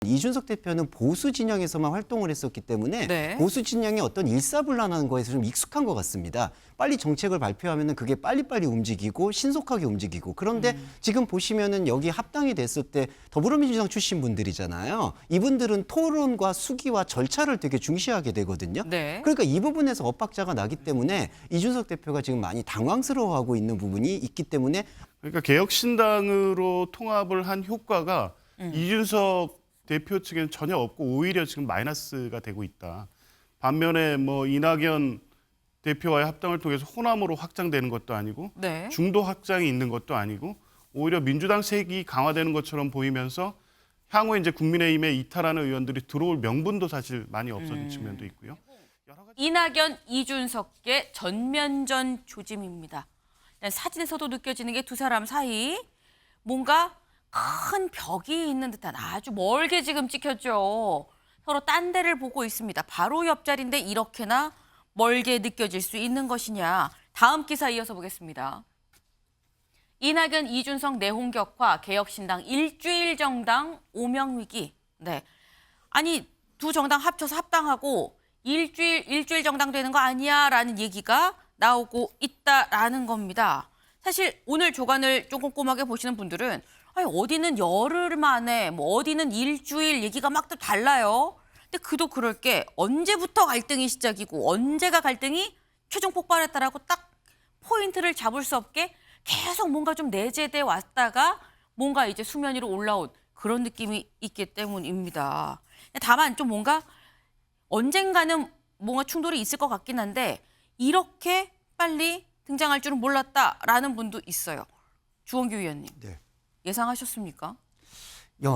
이준석 대표는 보수 진영에서만 활동을 했었기 때문에 네. 보수 진영의 어떤 일사불란한 거에서 좀 익숙한 것 같습니다. 빨리 정책을 발표하면은 그게 빨리빨리 움직이고 신속하게 움직이고 그런데 지금 보시면은 여기 합당이 됐을 때 더불어민주당 출신 분들이잖아요. 이분들은 토론과 수기와 절차를 되게 중시하게 되거든요. 네. 그러니까 이 부분에서 엇박자가 나기 때문에 이준석 대표가 지금 많이 당황스러워하고 있는 부분이 있기 때문에 그러니까 개혁신당으로 통합을 한 효과가 이준석 대표 측에는 전혀 없고 오히려 지금 마이너스가 되고 있다. 반면에 뭐 이낙연 대표와의 합당을 통해서 호남으로 확장되는 것도 아니고 네. 중도 확장이 있는 것도 아니고 오히려 민주당 색이 강화되는 것처럼 보이면서 향후에 이제 국민의힘에 이탈하는 의원들이 들어올 명분도 사실 많이 없어진 측면도 있고요. 이낙연, 이준석의 전면전 조짐입니다. 사진에서도 느껴지는 게 두 사람 사이 뭔가 큰 벽이 있는 듯한 아주 멀게 지금 찍혔죠. 서로 딴 데를 보고 있습니다. 바로 옆자리인데 이렇게나 멀게 느껴질 수 있는 것이냐. 다음 기사 이어서 보겠습니다. 이낙연, 이준석 내홍 격화, 개혁신당 일주일 정당 오명위기. 네, 아니 두 정당 합쳐서 합당하고 일주일 정당 되는 거 아니야 라는 얘기가 나오고 있다라는 겁니다. 사실 오늘 조간을 좀 꼼꼼하게 보시는 분들은 아니, 어디는 열흘 만에 뭐 어디는 일주일 얘기가 막 또 달라요. 근데 그도 그럴 게 언제부터 갈등이 시작이고 언제가 갈등이 최종 폭발했다라고 딱 포인트를 잡을 수 없게 계속 뭔가 좀 내재돼 왔다가 뭔가 이제 수면 위로 올라온 그런 느낌이 있기 때문입니다. 다만 좀 뭔가 언젠가는 뭔가 충돌이 있을 것 같긴 한데 이렇게 빨리 등장할 줄은 몰랐다라는 분도 있어요. 주원규 위원님. 네. 예상하셨습니까?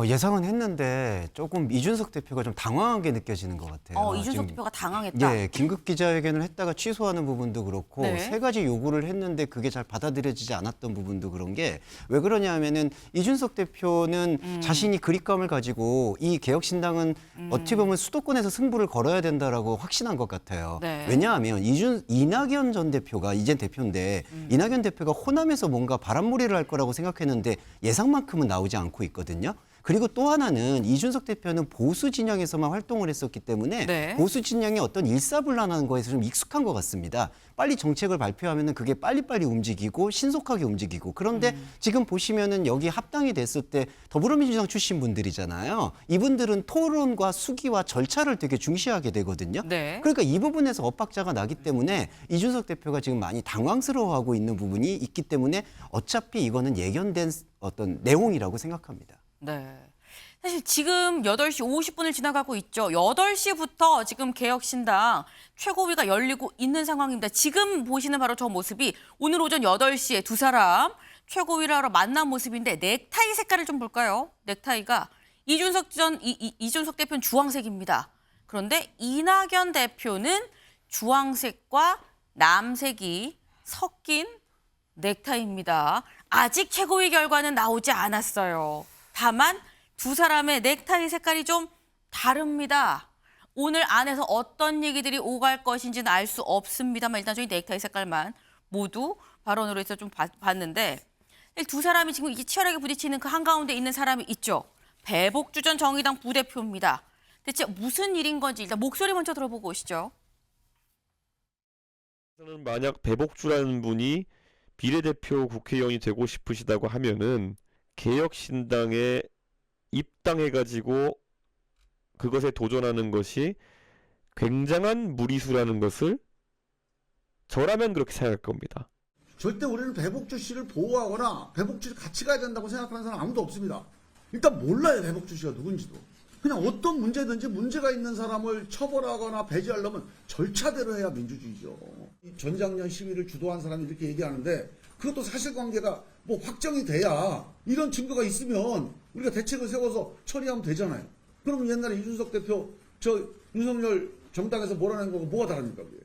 예상은 했는데 조금 이준석 대표가 좀 당황하게 느껴지는 것 같아요. 이준석 지금 대표가 당황했다. 예, 긴급 기자회견을 했다가 취소하는 부분도 그렇고 네. 세 가지 요구를 했는데 그게 잘 받아들여지지 않았던 부분도 그런 게 왜 그러냐면은 이준석 대표는 자신이 그립감을 가지고 이 개혁신당은 어찌 보면 수도권에서 승부를 걸어야 된다라고 확신한 것 같아요. 네. 왜냐하면 이낙연 전 대표가 이제 대표인데 이낙연 대표가 호남에서 뭔가 바람몰이를 할 거라고 생각했는데 예상만큼은 나오지 않고 있거든요. 그리고 또 하나는 이준석 대표는 보수 진영에서만 활동을 했었기 때문에 네. 보수 진영의 어떤 일사불란한 거에서 좀 익숙한 것 같습니다. 빨리 정책을 발표하면은 그게 빨리빨리 움직이고 신속하게 움직이고 그런데 지금 보시면은 여기 합당이 됐을 때 더불어민주당 출신 분들이잖아요. 이분들은 토론과 수기와 절차를 되게 중시하게 되거든요. 네. 그러니까 이 부분에서 엇박자가 나기 때문에 이준석 대표가 지금 많이 당황스러워하고 있는 부분이 있기 때문에 어차피 이거는 예견된 어떤 내용이라고 생각합니다. 네. 사실 지금 8시 50분을 지나가고 있죠. 8시부터 지금 개혁신당 최고위가 열리고 있는 상황입니다. 지금 보시는 바로 저 모습이 오늘 오전 8시에 두 사람 최고위를 하러 만난 모습인데 넥타이 색깔을 좀 볼까요? 넥타이가 이준석 대표는 주황색입니다. 그런데 이낙연 대표는 주황색과 남색이 섞인 넥타이입니다. 아직 최고위 결과는 나오지 않았어요. 다만 두 사람의 넥타이 색깔이 좀 다릅니다. 오늘 안에서 어떤 얘기들이 오갈 것인지는 알 수 없습니다만 일단 저희 넥타이 색깔만 모두 발언으로 해서 좀 봤는데 두 사람이 지금 이게 치열하게 부딪히는 그 한가운데 있는 사람이 있죠. 배복주 전 정의당 부대표입니다. 대체 무슨 일인 건지 일단 목소리 먼저 들어보고 오시죠. 저는 만약 배복주라는 분이 비례대표 국회의원이 되고 싶으시다고 하면은 개혁신당에 입당해가지고 그것에 도전하는 것이 굉장한 무리수라는 것을 저라면 그렇게 생각할 겁니다. 절대 우리는 배복주 씨를 보호하거나 배복주 씨 같이 가야 된다고 생각하는 사람 아무도 없습니다. 일단 몰라요, 배복주 씨가 누군지도. 그냥 어떤 문제든지 문제가 있는 사람을 처벌하거나 배제하려면 절차대로 해야 민주주의죠. 전작년 시위를 주도한 사람이 이렇게 얘기하는데 그것도 사실관계가 뭐 확정이 돼야 이런 증거가 있으면 우리가 대책을 세워서 처리하면 되잖아요. 그럼 옛날에 이준석 대표 윤석열 정당에서 몰아낸 거가 뭐가 다릅니까? 그게?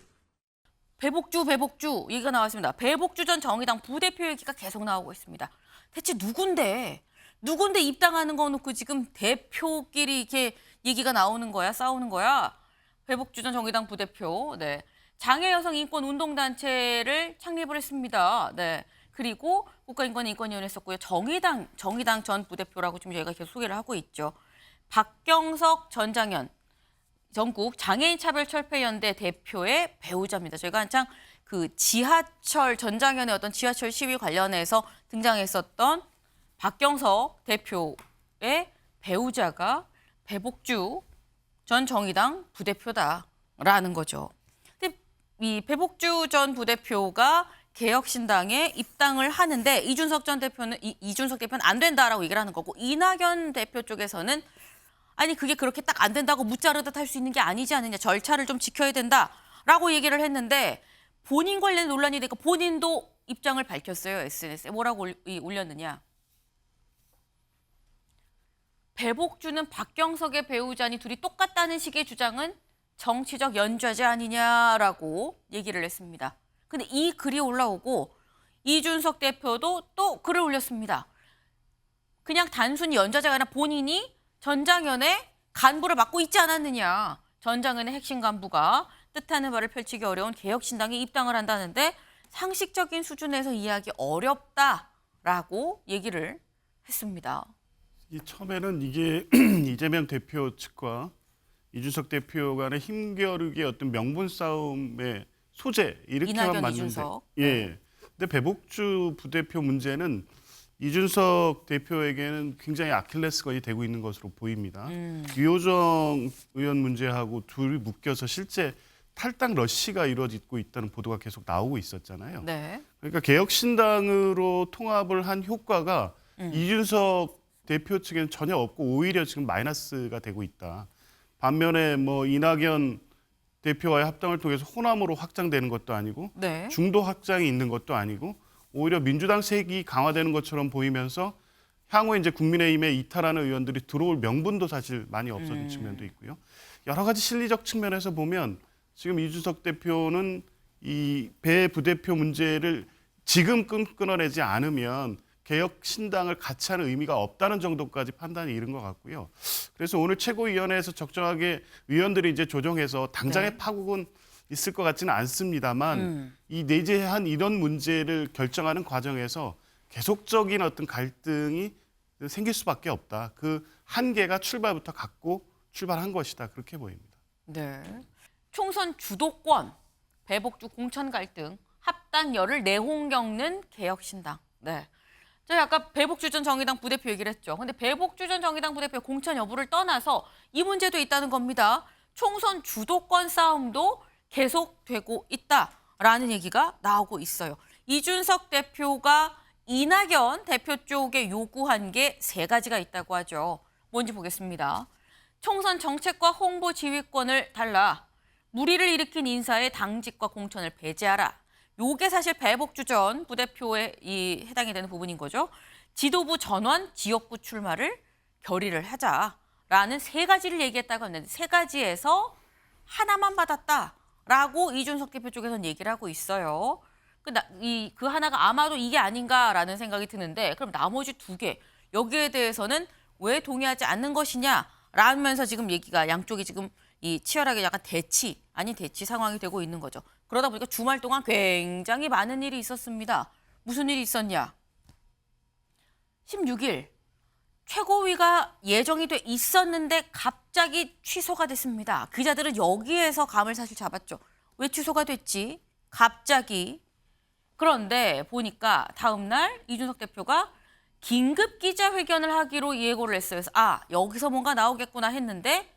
배복주 얘기가 나왔습니다. 배복주 전 정의당 부대표 얘기가 계속 나오고 있습니다. 대체 누군데 입당하는 거 놓고 지금 대표끼리 이렇게 얘기가 나오는 거야, 싸우는 거야? 배복주 전 정의당 부대표, 네. 장애여성인권운동단체를 창립을 했습니다. 네. 그리고 국가인권위원회 했었고요. 정의당 전 부대표라고 지금 저희가 계속 소개를 하고 있죠. 박경석 전장현 전국 장애인 차별철폐연대 대표의 배우자입니다. 저희가 한창 그 지하철 전장현의 어떤 지하철 시위 관련해서 등장했었던 박경석 대표의 배우자가 배복주 전 정의당 부대표다라는 거죠. 근데 이 배복주 전 부대표가 개혁신당에 입당을 하는데 이준석 대표는 안 된다라고 얘기를 하는 거고, 이낙연 대표 쪽에서는 아니 그게 그렇게 딱 안 된다고 무자르듯 할 수 있는 게 아니지 않느냐, 절차를 좀 지켜야 된다라고 얘기를 했는데, 본인 관련 논란이 되니까 본인도 입장을 밝혔어요. SNS에 뭐라고 올렸느냐. 배복주는 박경석의 배우자니 둘이 똑같다는 식의 주장은 정치적 연좌제 아니냐라고 얘기를 했습니다. 근데 이 글이 올라오고 이준석 대표도 또 글을 올렸습니다. 그냥 단순히 연좌제가 아니라 본인이 전장현의 간부를 맡고 있지 않았느냐. 전장현의 핵심 간부가 뜻하는 바를 펼치기 어려운 개혁신당에 입당을 한다는데 상식적인 수준에서 이해하기 어렵다라고 얘기를 했습니다. 처음에는 이게 이재명 대표 측과 이준석 대표 간의 힘겨루기의 어떤 명분 싸움의 소재 이렇게만 이낙연, 봤는데, 이준석. 예. 근데 배복주 부대표 문제는 이준석 대표에게는 굉장히 아킬레스건이 되고 있는 것으로 보입니다. 유호정 의원 문제하고 둘이 묶여서 실제 탈당 러시가 이루어지고 있다는 보도가 계속 나오고 있었잖아요. 네. 그러니까 개혁신당으로 통합을 한 효과가 이준석 대표 측에는 전혀 없고 오히려 지금 마이너스가 되고 있다. 반면에 뭐 이낙연 대표와의 합당을 통해서 호남으로 확장되는 것도 아니고 네. 중도 확장이 있는 것도 아니고 오히려 민주당 색이 강화되는 것처럼 보이면서 향후에 이제 국민의힘에 이탈하는 의원들이 들어올 명분도 사실 많이 없어진 측면도 있고요. 여러 가지 실리적 측면에서 보면 지금 이준석 대표는 이 배 부대표 문제를 지금 끊어내지 않으면 개혁신당을 같이 하는 의미가 없다는 정도까지 판단이 이른 것 같고요. 그래서 오늘 최고위원회에서 적정하게 의원들이 이제 조정해서 당장의 네. 파국은 있을 것 같지는 않습니다만 이 내재한 이런 문제를 결정하는 과정에서 계속적인 어떤 갈등이 생길 수밖에 없다. 그 한계가 출발부터 갖고 출발한 것이다. 그렇게 보입니다. 네. 총선 주도권, 배복주 공천 갈등, 합당열을 내홍 겪는 개혁신당. 네. 저희 아까 배복주 전 정의당 부대표 얘기를 했죠. 근데 배복주 전 정의당 부대표 공천 여부를 떠나서 이 문제도 있다는 겁니다. 총선 주도권 싸움도 계속되고 있다라는 얘기가 나오고 있어요. 이준석 대표가 이낙연 대표 쪽에 요구한 게 3가지가 있다고 하죠. 뭔지 보겠습니다. 총선 정책과 홍보 지휘권을 달라. 무리를 일으킨 인사의 당직과 공천을 배제하라. 요게 사실 배복주 전 부대표에 해당이 되는 부분인 거죠. 지도부 전원, 지역구 출마를 결의를 하자라는 3가지를 얘기했다고 했는데 3가지에서 하나만 받았다라고 이준석 대표 쪽에서는 얘기를 하고 있어요. 그 하나가 아마도 이게 아닌가라는 생각이 드는데, 그럼 나머지 2개 여기에 대해서는 왜 동의하지 않는 것이냐라면서 지금 얘기가 양쪽이 지금 이 치열하게 약간 대치 아닌 대치 상황이 되고 있는 거죠. 그러다 보니까 주말 동안 굉장히 많은 일이 있었습니다. 무슨 일이 있었냐? 16일 최고위가 예정이 돼 있었는데 갑자기 취소가 됐습니다. 기자들은 여기에서 감을 사실 잡았죠. 왜 취소가 됐지? 갑자기. 그런데 보니까 다음 날 이준석 대표가 긴급 기자회견을 하기로 예고를 했어요. 그래서 여기서 뭔가 나오겠구나 했는데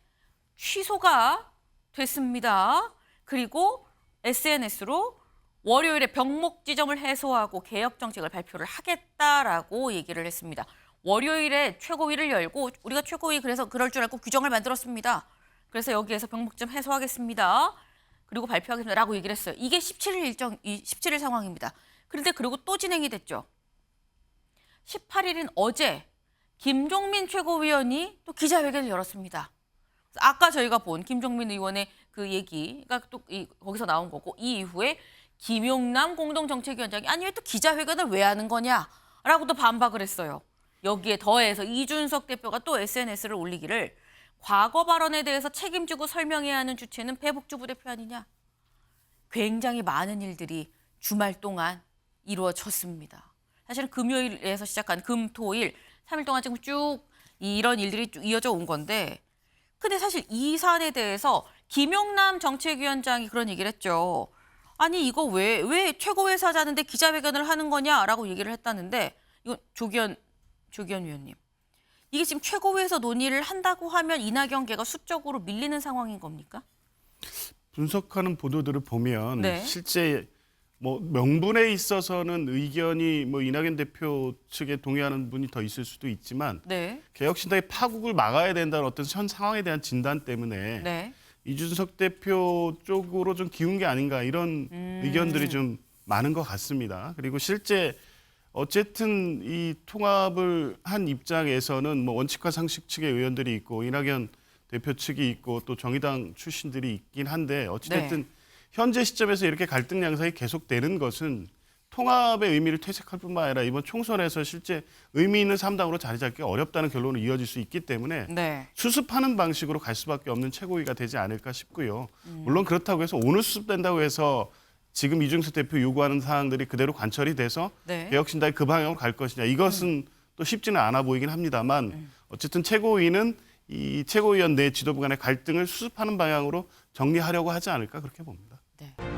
취소가 됐습니다. 그리고 SNS로 월요일에 병목 지점을 해소하고 개혁 정책을 발표를 하겠다라고 얘기를 했습니다. 월요일에 최고위를 열고 우리가 최고위 그래서 그럴 줄 알고 규정을 만들었습니다. 그래서 여기에서 병목 지점 해소하겠습니다. 그리고 발표하겠습니다라고 얘기를 했어요. 이게 17일 상황입니다. 그런데 그리고 또 진행이 됐죠. 18일인 어제 김종민 최고위원이 또 기자회견을 열었습니다. 아까 저희가 본 김종민 의원의 그 얘기가 또 거기서 나온 거고, 이 이후에 김용남 공동정책위원장이 아니 왜 또 기자회견을 왜 하는 거냐라고 또 반박을 했어요. 여기에 더해서 이준석 대표가 또 SNS를 올리기를 과거 발언에 대해서 책임지고 설명해야 하는 주체는 배복주 부대표 아니냐. 굉장히 많은 일들이 주말 동안 이루어졌습니다. 사실은 금요일에서 시작한 금토일 3일 동안 지금 쭉 이런 일들이 쭉 이어져 온 건데 근데 사실 이 사안에 대해서 김용남 정책위원장이 그런 얘기를 했죠. 아니 이거 왜 최고회사자는데 기자회견을 하는 거냐라고 얘기를 했다는데 이건 조기현 위원님. 이게 지금 최고위에서 논의를 한다고 하면 이낙연 계가 수적으로 밀리는 상황인 겁니까? 분석하는 보도들을 보면 네. 실제 뭐 명분에 있어서는 의견이 뭐 이낙연 대표 측에 동의하는 분이 더 있을 수도 있지만 네. 개혁신당의 파국을 막아야 된다는 어떤 현 상황에 대한 진단 때문에 네. 이준석 대표 쪽으로 좀 기운 게 아닌가 이런 의견들이 좀 많은 것 같습니다. 그리고 실제 어쨌든 이 통합을 한 입장에서는 뭐 원칙과 상식 측의 의원들이 있고 이낙연 대표 측이 있고 또 정의당 출신들이 있긴 한데 어찌됐든 현재 시점에서 이렇게 갈등 양상이 계속되는 것은 통합의 의미를 퇴색할 뿐만 아니라 이번 총선에서 실제 의미 있는 3당으로 자리 잡기가 어렵다는 결론으로 이어질 수 있기 때문에 네. 수습하는 방식으로 갈 수밖에 없는 최고위가 되지 않을까 싶고요. 물론 그렇다고 해서 오늘 수습된다고 해서 지금 이준석 대표 요구하는 사항들이 그대로 관철이 돼서 네. 개혁신당이 그 방향으로 갈 것이냐 이것은 또 쉽지는 않아 보이긴 합니다만 어쨌든 최고위는 이 최고위원 내 지도부 간의 갈등을 수습하는 방향으로 정리하려고 하지 않을까 그렇게 봅니다. 네.